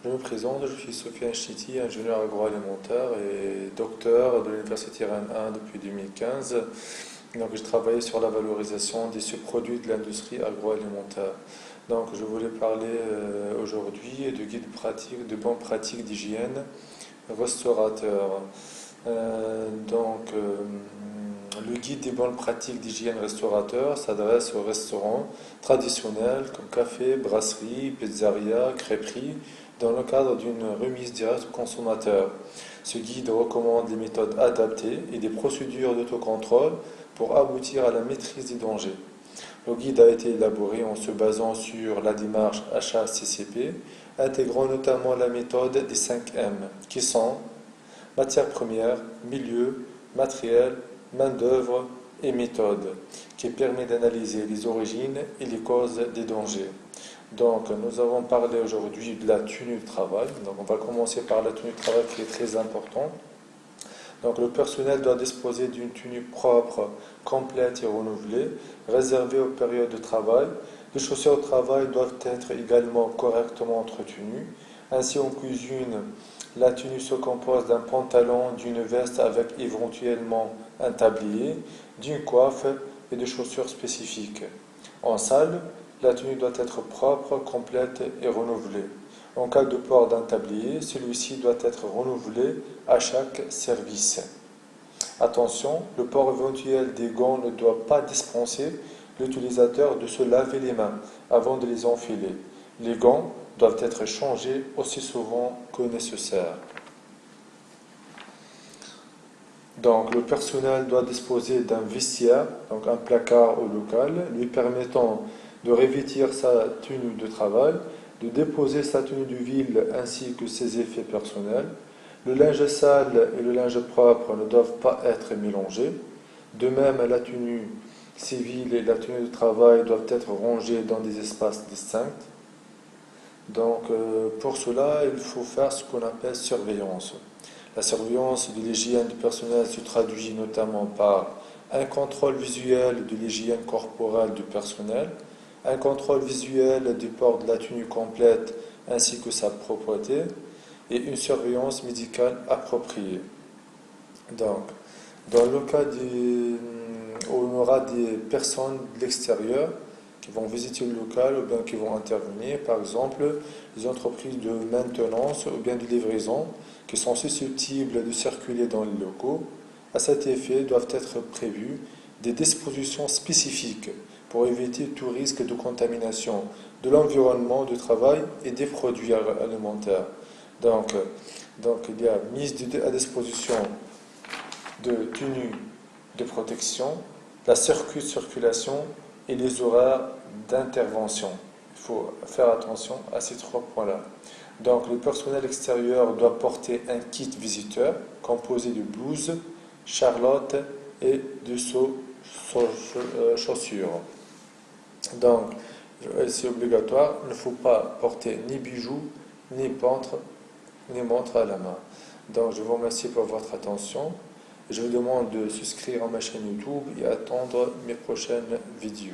Je me présente, je suis Sofiane Chiti, ingénieur agroalimentaire et docteur de l'Université Rennes 1 depuis 2015. Donc, je travaille sur la valorisation des subproduits de l'industrie agroalimentaire. Donc, je voulais parler aujourd'hui de guides pratiques, de bonnes pratiques d'hygiène restaurateur. Le guide des bonnes pratiques d'hygiène restaurateur s'adresse aux restaurants traditionnels comme café, brasserie, pizzeria, crêperie, dans le cadre d'une remise directe au consommateur. Ce guide recommande des méthodes adaptées et des procédures d'autocontrôle pour aboutir à la maîtrise des dangers. Le guide a été élaboré en se basant sur la démarche HACCP, intégrant notamment la méthode des 5 M, qui sont matières premières, milieu, matériel, main-d'œuvre et méthode, qui permet d'analyser les origines et les causes des dangers. Donc, nous avons parlé aujourd'hui de la tenue de travail. Donc, on va commencer par la tenue de travail qui est très importante. Donc, le personnel doit disposer d'une tenue propre, complète et renouvelée, réservée aux périodes de travail. Les chaussures de travail doivent être également correctement entretenues. Ainsi, en cuisine, la tenue se compose d'un pantalon, d'une veste avec éventuellement un tablier, d'une coiffe et de chaussures spécifiques. En salle, la tenue doit être propre, complète et renouvelée. En cas de port d'un tablier, celui-ci doit être renouvelé à chaque service. Attention, le port éventuel des gants ne doit pas dispenser l'utilisateur de se laver les mains avant de les enfiler. Les gants doivent être changés aussi souvent que nécessaire. Donc, le personnel doit disposer d'un vestiaire, donc un placard au local, lui permettant de revêtir sa tenue de travail, de déposer sa tenue de ville ainsi que ses effets personnels. Le linge sale et le linge propre ne doivent pas être mélangés. De même, la tenue civile et la tenue de travail doivent être rangées dans des espaces distincts. Donc, pour cela, il faut faire ce qu'on appelle surveillance. La surveillance de l'hygiène du personnel se traduit notamment par un contrôle visuel de l'hygiène corporelle du personnel, un contrôle visuel du port de la tenue complète ainsi que sa propreté, et une surveillance médicale appropriée. Donc, dans le cas où on aura des personnes de l'extérieur qui vont visiter le local ou bien qui vont intervenir, par exemple les entreprises de maintenance ou bien de livraison qui sont susceptibles de circuler dans les locaux, à cet effet doivent être prévues des dispositions spécifiques pour éviter tout risque de contamination de l'environnement de travail et des produits alimentaires. Donc il y a mise à disposition de tenues de protection, la circulation et les horaires d'intervention. Il faut faire attention à ces 3 points-là. Donc, le personnel extérieur doit porter un kit visiteur composé de blouses, charlottes et de chaussures. Donc, c'est obligatoire. Il ne faut pas porter ni bijoux, ni montre à la main. Donc, je vous remercie pour votre attention. Je vous demande de souscrire à ma chaîne YouTube et attendre mes prochaines vidéos.